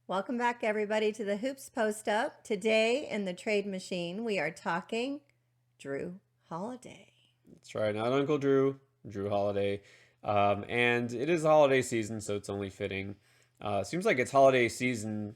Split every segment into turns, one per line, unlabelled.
Welcome back, everybody, to the Hoops Post Up. Today in the trade machine, we are talking Jrue Holiday.
That's right. Not Uncle Jrue Holiday. And it is the holiday season, so it's only fitting. Seems like it's holiday season,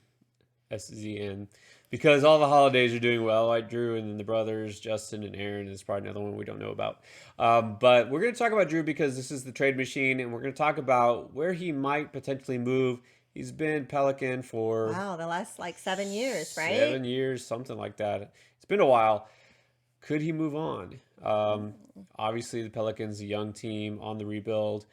SZN, because all the holidays are doing well, like Drew and then the brothers, Justin and Aaron. Is probably another one we don't know about. But we're going to talk about Drew because this is the trade machine, and we're going to talk about where he might potentially move. He's been Pelican for
Wow, the last like 7 years, right?
7 years, something like that. It's been a while. Could he move on? Obviously, the Pelicans, a young team on the rebuild.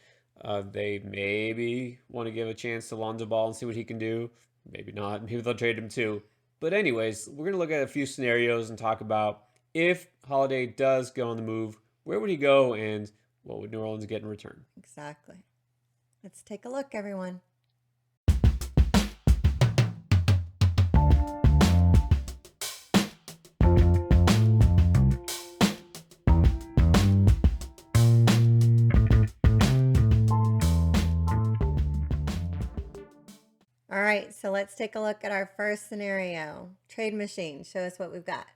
They maybe want to give a chance to Lonzo Ball and see what he can do. Maybe not. Maybe they'll trade him too. But anyways, we're gonna look at a few scenarios and talk about if Holiday does go on the move, where would he go, and what would New Orleans get in return?
Exactly. Let's take a look, everyone. All right, so let's take a look at our first scenario. Trade machine, show us what we've got.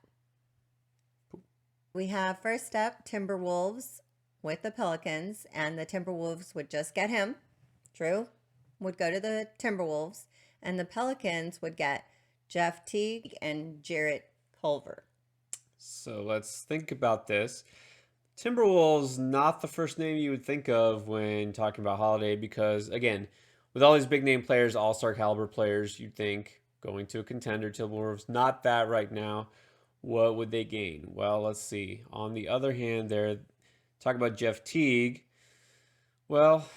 We have first up Timberwolves with the Pelicans, and the Timberwolves would just get him. Jrue would go to the Timberwolves, and the Pelicans would get Jeff Teague and Jarrett Culver.
So let's think about this. Timberwolves, not the first name you would think of when talking about Holiday because, again, with all these big name players, all star caliber players, you'd think going to a contender, Timberwolves, not that right now. What would they gain? Well, let's see. On the other hand, there, talk about Jeff Teague. Well,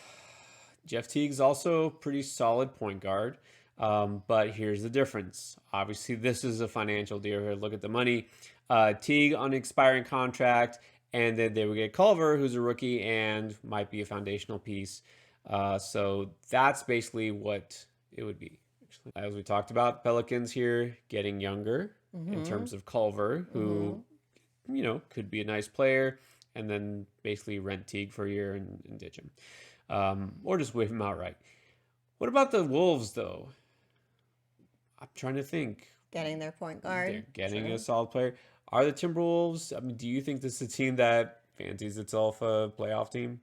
Jeff Teague's also a pretty solid point guard. But here's the difference. Obviously, this is a financial deal here. Look at the money. Teague on an expiring contract, and then they would get Culver, who's a rookie and might be a foundational piece. So that's basically what it would be. As we talked about, Pelicans here getting younger in
Mm-hmm.
terms of Culver,
Mm-hmm.
who could be a nice player, and then basically rent Teague for a year and ditch him, or just waive him outright. What about the Wolves, though? I'm trying to think.
Getting their point
They're
guard.
getting a
True.
solid player. Are the Timberwolves? I mean, do you think this is a team that fancies itself a playoff team?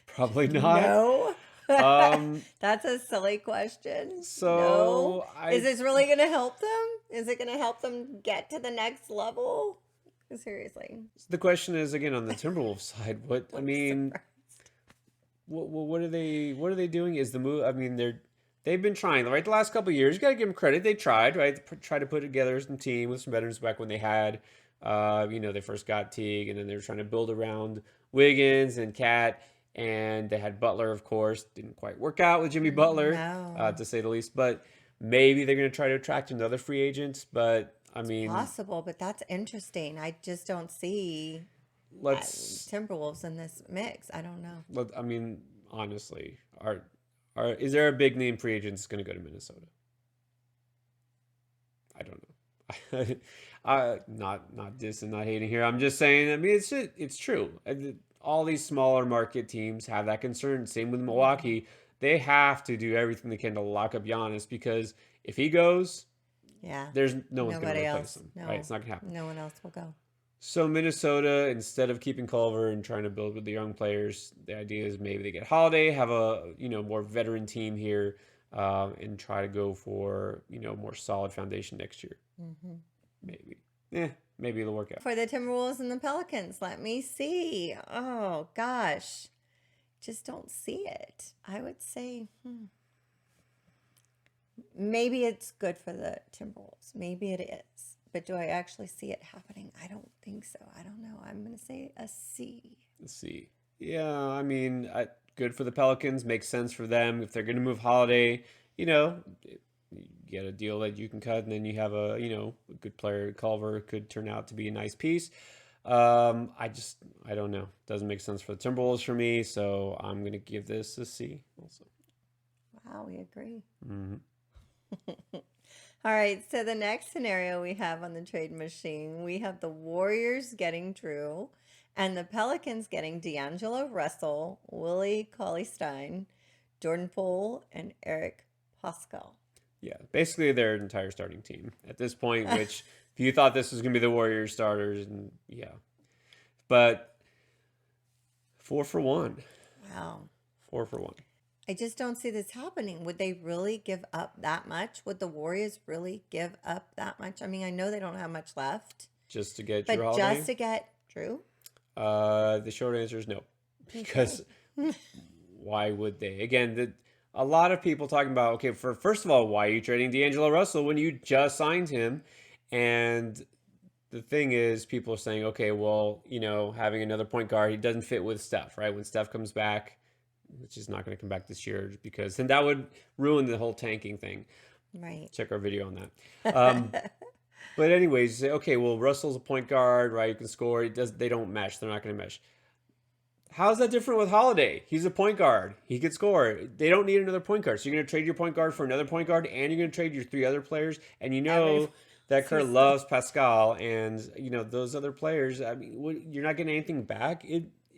Probably not.
No.
Um,
That's a silly question. No.
so
Is
I
this really going to help them? Is it going to help them get to the next level? Seriously.
the question is again on the Timberwolves side. I
I'm
mean,
surprised.
what are they doing? Is the move? I mean, they've been trying right the last couple of years. You got to give them credit. They tried right, try to put together some team with some veterans back when they had, they first got Teague, and then they were trying to build around Wiggins and Cat, and they had Butler, of course. Didn't quite work out with Jimmy Butler,
No.
to say the least. But maybe they're going to try to attract another free agent. But I
It's
mean,
possible, but that's interesting. I just don't see
let's
Timberwolves in this mix. I don't know.
I mean, honestly, is there a big name free agent that's going to go to Minnesota? I don't know. Not dissing, not hating here. I'm just saying. I mean, it's true. All these smaller market teams have that concern. Same with
Mhm.
Milwaukee. They have to do everything they can to lock up Giannis because if he goes,
Yeah.
there's no one's going to
Nobody
replace
else.
him. Right?
No.
It's not going to happen.
No one else will go.
So Minnesota, instead of keeping Culver and trying to build with the young players, the idea is maybe they get Holiday, have a more veteran team here, and try to go for more solid foundation next year.
Hmm.
Maybe, maybe it'll work out.
For the Timberwolves and the Pelicans, let me see. Oh, gosh. Just don't see it. I would say maybe it's good for the Timberwolves. Maybe it is. But do I actually see it happening? I don't think so. I don't know. I'm going to say a C.
Let's see. Yeah, I mean, good for the Pelicans. Makes sense for them if they're going to move Holiday. You get a deal that you can cut, and then you have a good player. Culver could turn out to be a nice piece. I don't know. Doesn't make sense for the Timberwolves for me, so I'm gonna give this a C also.
Wow, we agree.
Hmm.
All right, so the next scenario we have on the trade machine, we have the Warriors getting Drew and the Pelicans getting D'Angelo Russell, Willie Cauley Stein, Jordan Poole, and Eric Pascal.
Yeah, basically their entire starting team at this point, which if you thought this was going to be the Warriors starters, and yeah. But 4-for-1.
Wow.
4-for-1.
I just don't see this happening. Would they really give up that much? Would the Warriors really give up that much? I mean, I know they don't have much left,
Just to get Jrue
but
Holiday?
just to get Jrue?
The short answer is no.
Okay.
Because why would they? Again, a lot of people talking about, okay, first of all, why are you trading D'Angelo Russell when you just signed him? And the thing is, people are saying, okay, well, having another point guard, he doesn't fit with Steph, right? When Steph comes back, which is not going to come back this year, because then that would ruin the whole tanking thing.
Right.
Check our video on that. But anyways, okay, well, Russell's a point guard, right? You can score. They don't mesh. They're not going to mesh. How's that different with Holiday? He's a point guard. He could score. They don't need another point guard. So you're going to trade your point guard for another point guard, and you're going to trade your 3 other players. And that Kerr loves Pascal, and those other players. I mean, you're not getting anything back.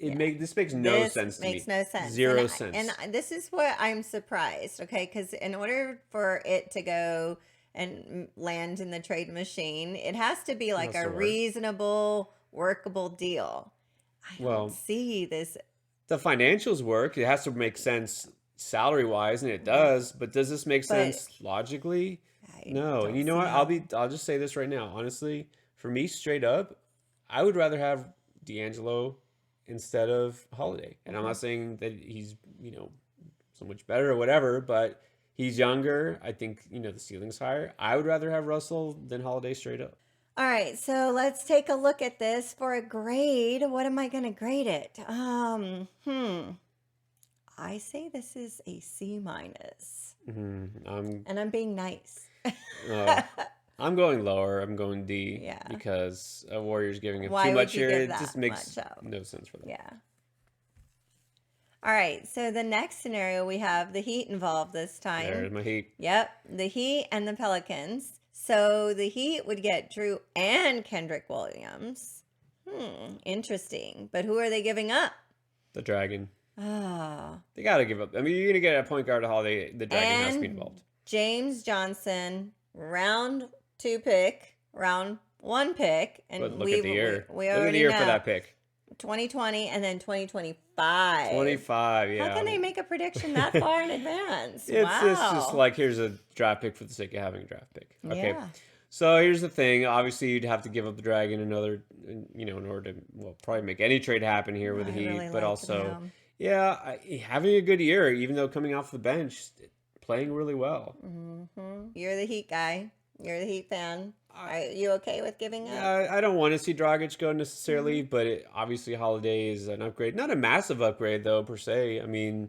This makes no sense to me.
Makes no sense.
Zero sense.
And this is what I'm surprised. Okay, because in order for it to go and land in the trade machine, it has to be like a reasonable, workable deal. I don't see this.
The financials work. It has to make sense salary-wise, and it does. But does this make sense logically? No. And you know what? I'll just say this right now. Honestly, for me, straight up, I would rather have D'Angelo instead of Holiday. And I'm not saying that he's, so much better or whatever, but he's younger. I think, the ceiling's higher. I would rather have Russell than Holiday straight up.
All right, so let's take a look at this for a grade. What am I going to grade it? I say this is a C minus. And I'm being nice.
I'm going lower. I'm going D.
Yeah.
Because a Warriors giving him too much here. It just makes no sense for them.
Yeah. All right, so the next scenario, we have the Heat involved this time.
There's my Heat.
Yep, the Heat and the Pelicans. So the Heat would get Jrue and Kendrick Williams. Interesting. But who are they giving up?
The Dragon.
Oh.
They got to give up. I mean, you're going to get a point guard to Holiday. The Dragon has to be involved.
James Johnson, round 2 pick, round 1 pick. And
but look at the year.
We
look
already
at the year
know.
For that pick.
2020 and then 2025.
25, yeah.
How can they make a prediction that far in advance?
It's just like, here's a draft pick for the sake of having a draft pick. Okay.
Yeah.
So here's the thing. Obviously, you'd have to give up the Dragon in order to, probably make any trade happen here with the Heat.
Really
but
like
also,
him.
having a good year, even though coming off the bench, playing really well.
You're the Heat guy. You're the Heat fan. Are you okay with giving up?
I don't want to see Dragic go necessarily, but obviously Holiday is an upgrade. Not a massive upgrade, though, per se. I mean,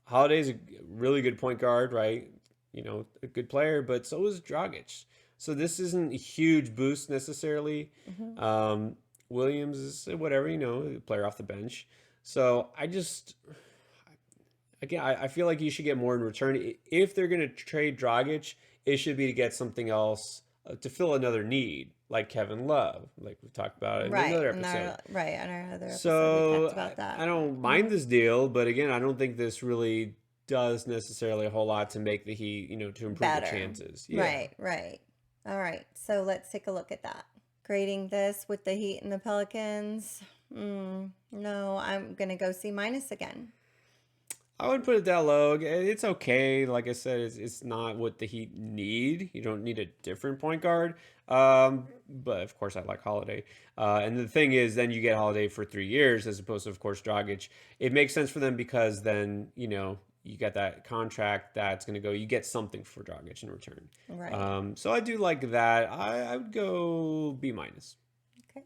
Holiday's a really good point guard, right? A good player, but so is Dragic. So this isn't a huge boost necessarily. Williams is whatever, a player off the bench. So I feel like you should get more in return. If they're going to trade Dragic, it should be to get something else to fill another need, like Kevin Love, like we talked about in another episode.
On our other episode,
so
we talked about that.
I don't mind this deal, but again, I don't think this really does necessarily a whole lot to make the Heat, to improve their chances.
Yeah. Right. All right, so let's take a look at that. Grading this with the Heat and the Pelicans. No, I'm going to go C minus again.
I would put it that low. It's okay. Like I said, it's not what the Heat need. You don't need a different point guard. But of course, I like Holiday. And the thing is, then you get Holiday for 3 years as opposed to, of course, Dragic. It makes sense for them because then, you got that contract that's going to go. You get something for Dragic in return.
Right.
So I do like that. I would go B minus.
Okay.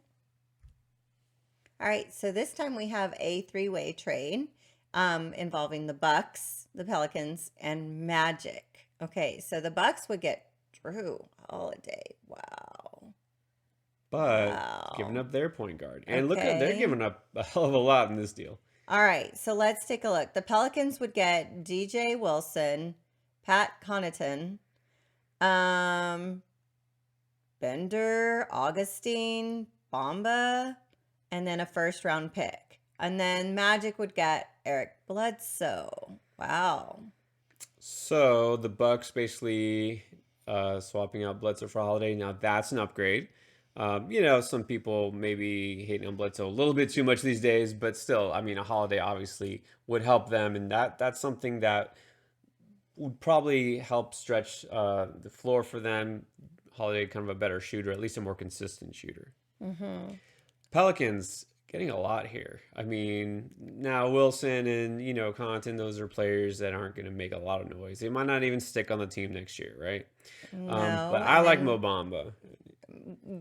All right. So this time we have a 3-way trade. Involving the Bucks, the Pelicans, and Magic. Okay, so the Bucks would get Jrue Holiday. Wow.
But giving up their point guard. And look at they're giving up a hell of a lot in this deal.
All right, so let's take a look. The Pelicans would get DJ Wilson, Pat Connaughton, Bender, Augustine, Bamba, and then a first-round pick. And then Magic would get Eric Bledsoe. Wow.
So the Bucks basically swapping out Bledsoe for Holiday. Now that's an upgrade. Some people maybe hating on Bledsoe a little bit too much these days, but still, I mean, a Holiday obviously would help them, and that's something that would probably help stretch the floor for them. Holiday kind of a better shooter, at least a more consistent shooter.
Mm-hmm.
Pelicans getting a lot here. I mean, now Wilson and Connaughton, those are players that aren't going to make a lot of noise. They might not even stick on the team next year, right? But
No,
I
and
like
then
Mo Bamba.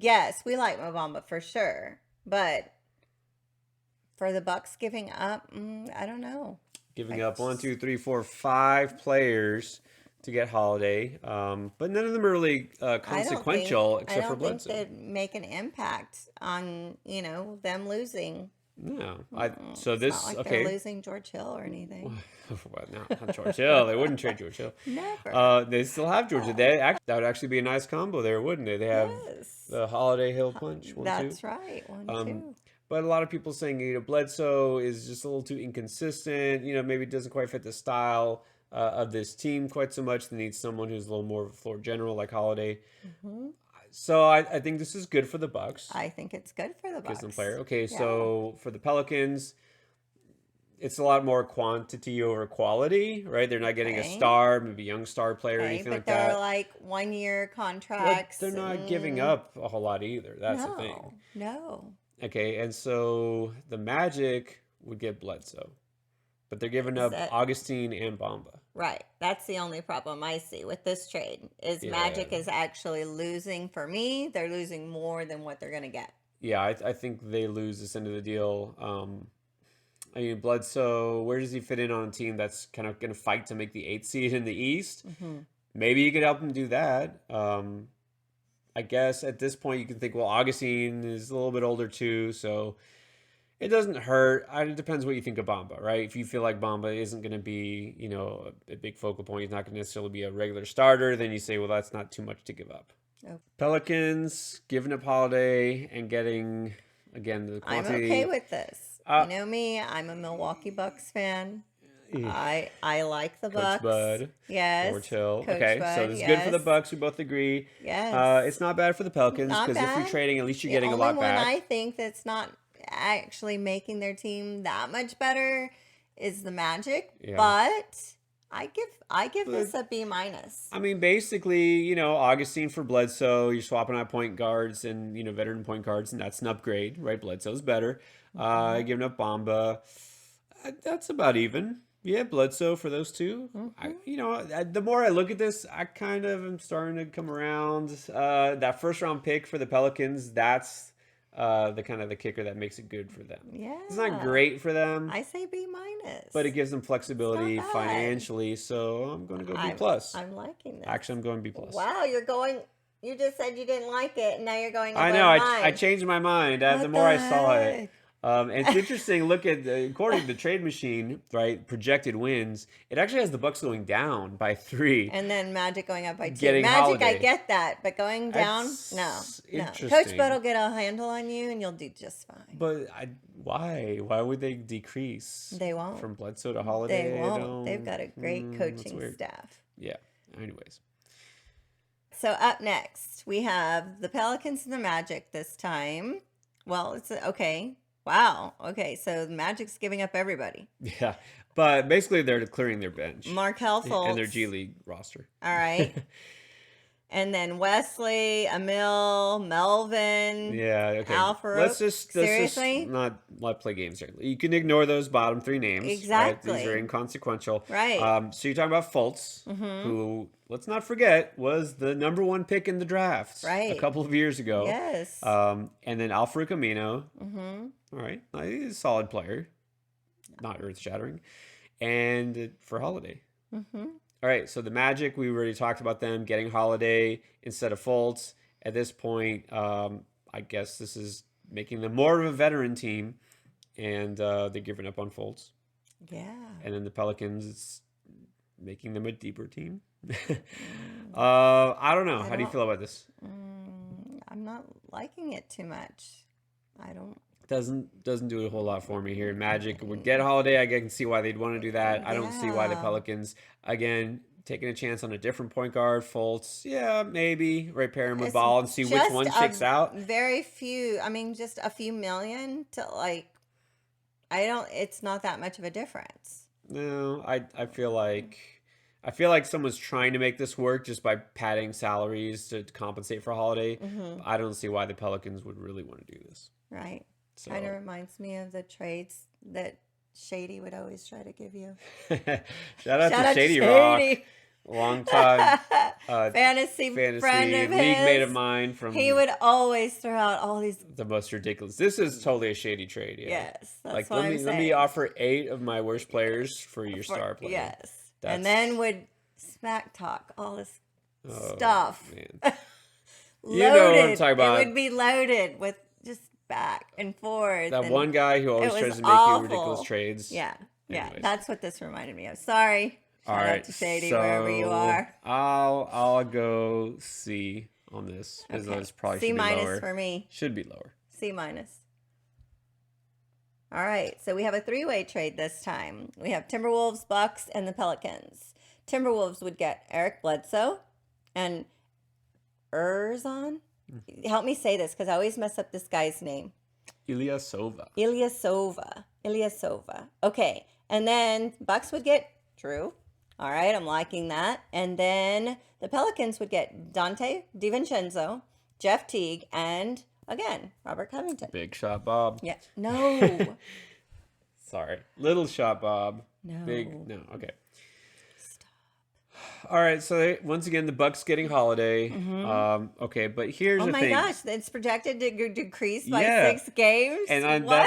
yes, we like Mobamba for sure, but for the Bucks giving up, I don't know.
Giving
I
up one,
just,
two, three, four, 5 players to get Holiday, but none of them are really consequential
I
except for
don't think
Bledsoe.
they'd make an impact on them losing.
No, so
It's not
this
like they're
okay.
losing George Hill or anything.
Well, not George Hill. They wouldn't trade George Hill.
Never.
They still have Georgia.
No.
That would actually be a nice combo there, wouldn't they? They have
Yes.
the Holiday Hill punch, 1-2.
That's right. One,
Um,
two.
but a lot of people saying Bledsoe is just a little too inconsistent. Maybe it doesn't quite fit the style of this team quite so much. They need someone who's a little more of a floor general like Holiday.
Hmm.
So I think this is good for the Bucks.
I think it's good for the
Gives them
Bucks.
player. Okay,
Yeah.
so for the Pelicans, it's a lot more quantity over quality, right? They're not getting a
Okay.
star, maybe a young star player or
Okay.
anything
But
like
they're
that.
like 1 year
But
contracts.
they're not giving up a whole lot either. That's the thing.
No. No.
Okay, and so the Magic would get Bledsoe, but they're giving
Is
up
that
Augustine and Bamba.
right? That's the only problem I see with this trade is
Yeah,
Magic is actually losing for me. They're losing more than what they're gonna get.
yeah, I think they lose this end of the deal. I mean, Bledsoe, where does he fit in on a team that's kind of going to fight to make the 8th seed in the East?
Hmm.
Maybe you could help him do that. I guess at this point you can think, well, Augustine is a little bit older too, so it doesn't hurt. It depends what you think of Bamba, right? If you feel like Bamba isn't going to be, a big focal point, he's not going to necessarily be a regular starter, then you say, well, that's not too much to give up.
Oh.
Pelicans giving up Holiday and getting, again, the
I'm
quantity.
okay with this.
Uh,
You know me, I'm a Milwaukee Bucks fan.
eh,
I like the
Coach
Bucks.
Bud,
Yes.
George Hill.
Coach
Okay, so
Bud,
this is good for the
yes.
Bucks. We both agree. It's
Yes.
not bad for the Pelicans
Not
because if you're
bad.
trading, at least you're
The
getting a
only
lot
one
back.
I think that's not actually making their team that much better is the Magic,
Yeah.
but I give
But
this a B minus.
I mean, basically, Augustine for Bledsoe, you're swapping out point guards and, veteran point guards, and that's an upgrade, right? Bledsoe's better.
Hmm.
Giving up Bamba, that's about even. Yeah, Bledsoe for those two. The more I look at this, I kind of am starting to come around. That first round pick for the Pelicans, that's the kind of the kicker that makes it good for them. It's not
Yeah.
great for them,
I say B minus.
but it gives them
It's not
flexibility
bad.
financially. So I'm going to go B
I'm
plus.
I'm liking this.
Actually, I'm going B plus.
Wow, you just said you didn't like it, and now you're going
I
above
know. I
mine.
changed my mind the
What
more I
the
saw it.
heck?
And it's interesting. Look at according to the trade machine, right? Projected wins. It actually has the Bucks going down by 3,
And then Magic going up by 2.
getting
Magic, I
Holiday.
get that, but going down,
That's
no. Coach
interesting.
Bud will get a handle on you, and you'll do just fine.
But why? Why would they decrease
They won't.
from Bledsoe to
They
Holiday?
won't. They've got a great
That's
coaching
weird.
staff.
Yeah. Anyways.
So up next, we have the Pelicans and the Magic this time. Well, it's okay. Wow. Okay, so the Magic's giving up everybody.
Yeah. But basically, they're clearing their bench
Markel Fultz.
and their G League roster.
All right. And then Wesley, Emil, Melvin,
Yeah, okay.
Al Farouk.
Let's just
Seriously?
not play games here. You can ignore those bottom 3 names. Right?
Exactly.
These are inconsequential.
Right.
So you're talking about Fultz, who, let's not forget, was the #1 pick in the draft
Right.
a couple of years ago.
Yes.
And then Al-Farouq Amino.
Mm-hmm.
All right. He's a solid player. Not earth-shattering. And for Holiday.
Mm-hmm.
All right, so the Magic, we already talked about them getting Holiday instead of Fultz. At this point, I guess this is making them more of a veteran team, and they're giving up on Fultz.
Yeah.
And then the Pelicans, it's making them a deeper team.
Mm.
I don't know.
I
How do you
don't-
feel about this?
I'm not liking it too much. I don't.
Doesn't do a whole lot for me here. Magic would get Holiday. I can see why they'd want to do that. I don't see why the
Yeah.
Pelicans, again, taking a chance on a different point guard, Fultz. Yeah, maybe right pair him with
It's
Ball and see which
just
one
a
shakes out.
very few, I mean, just a few million to like, it's not that much of a difference.
No, I feel like someone's trying to make this work just by padding salaries to compensate for Holiday.
Mm-hmm.
I don't see why the Pelicans would really want to do this.
Right. Kind of
So
reminds me of the trades that Shady would always try to give you.
shout out
Shout
to
out to
Shady Rock,
Shady.
long time
Fantasy friend
fantasy
of
league mate of
his.
mine
He
from
would always throw out all these.
the most ridiculous. This is totally a Shady trade. Yeah,
Yes, that's
like
what I'm
let me
saying.
offer 8 of my worst players for your star player.
Yes.
That's,
And then would smack talk all this
oh,
stuff.
man.
Loaded.
You know what I'm talking about.
It would be loaded with just back and forth.
That
and
one guy who always
it
tries
was
to make you ridiculous
awful.
trades.
Yeah. Yeah.
Anyways.
That's what this reminded me of. Sorry.
All
Shout
right,
out to Shady
so
wherever you are.
I'll go C on this because
Okay.
this probably
C
should be
minus
lower.
for me.
Should be lower.
C minus. All right, so we have a three-way trade this time. We have Timberwolves, Bucks, and the Pelicans. Timberwolves would get Eric Bledsoe and Erzon. Help me say this because I always mess up this guy's name.
Ilyasova.
Ilyasova. Okay, and then Bucks would get Jrue. All right, I'm liking that. And then the Pelicans would get Dante DiVincenzo, Jeff Teague, and again, Robert Covington.
Big shot Bob.
Yeah. No.
Sorry. Little shot Bob.
No.
Big no. Okay. All right, so once again, the Bucks getting Holiday. Okay, but here's
Oh
the
my
thing.
gosh, it's projected to decrease by
Yeah.
6 games.
And
what?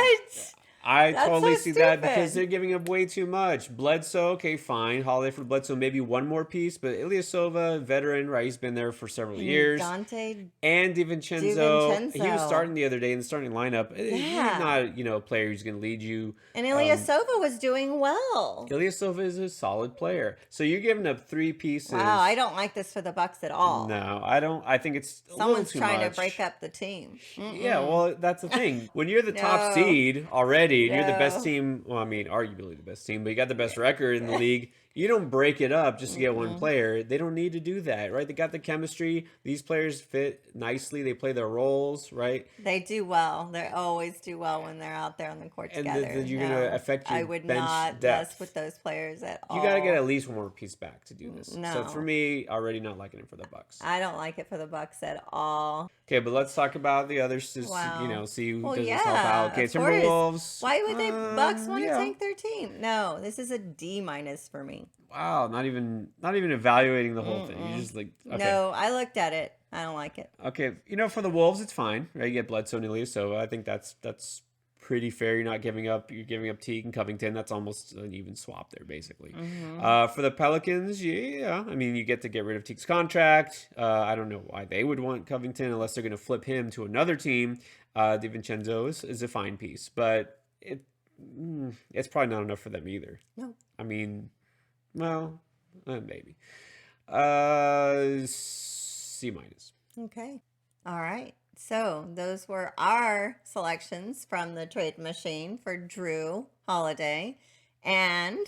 I
That's
totally
so
see that because
stupid.
they're giving up way too much. Bledsoe, okay, fine. Holiday for Bledsoe, maybe one more piece, but Ilyasova, veteran, right? He's been there for several years.
Dante.
And DiVincenzo, he was
DiVincenzo.
starting the other day in the starting lineup.
Yeah.
He's not, a player who's going to lead you.
And Ilyasova was doing well.
Ilyasova is a solid player. So you're giving up 3 pieces.
Wow, I don't like this for the Bucks at all.
No, I don't. I think it's a little
Someone's
too
trying
much.
to break up the team.
Yeah, well, that's the thing. When you're the top
No.
seed already, and you're the best
No.
team, well, I mean, arguably the best team, but you got the best record in the league, you don't break it up just to get one player. They don't need to do that, right? They got the chemistry. These players fit nicely. They play their roles, right?
They do well. They always do well when they're out there on the court
And
together.
then you're going to affect your
I would
bench
not
depth.
mess with those players at all.
You got to get at least one more piece back to do this. So
No.
for me, already not liking it for the Bucks.
I don't like it for the Bucks at all.
Okay, but let's talk about the others to
Wow.
see who
Well,
does
yeah,
itself out. Okay,
of course.
Timberwolves.
Why would they Bucks want to
yeah.
tank their team? No, this is a D minus for me.
Wow, not even evaluating the whole thing. You're just like, okay.
No, I looked at it. I don't like it.
Okay, for the Wolves, it's fine, right? You get Bledsoe and Ilyasova. I think that's pretty fair. You're not giving up. You're giving up Teague and Covington. That's almost an even swap there, basically. For the Pelicans, yeah, I mean, you get to get rid of Teague's contract. I don't know why they would want Covington unless they're going to flip him to another team. DiVincenzo is a fine piece, but it's probably not enough for them either.
No.
I mean, well, maybe. C minus.
Okay. All right. So those were our selections from the trade machine for Jrue Holiday, and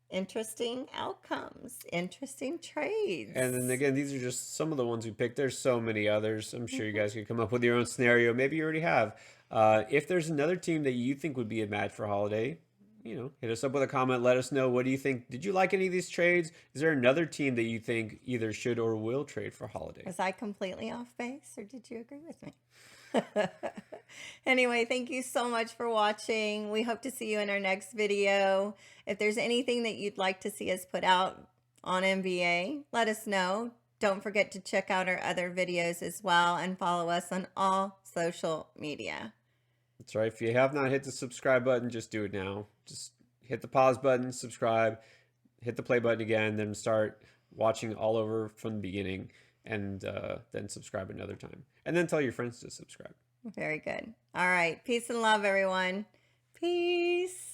interesting outcomes, interesting trades.
And then again, these are just some of the ones we picked. There's so many others. I'm sure you guys could come up with your own scenario. Maybe you already have. If there's another team that you think would be a match for Holiday, hit us up with a comment. Let us know. What do you think? Did you like any of these trades? Is there another team that you think either should or will trade for Holiday?
Was I completely off base, or did you agree with me? Anyway, thank you so much for watching. We hope to see you in our next video. If there's anything that you'd like to see us put out on NBA, let us know. Don't forget to check out our other videos as well, and follow us on all social media.
That's right. If you have not hit the subscribe button, just do it now. Just hit the pause button, subscribe, hit the play button again, then start watching all over from the beginning, and then subscribe another time. And then tell your friends to subscribe.
Very good. All right. Peace and love, everyone. Peace.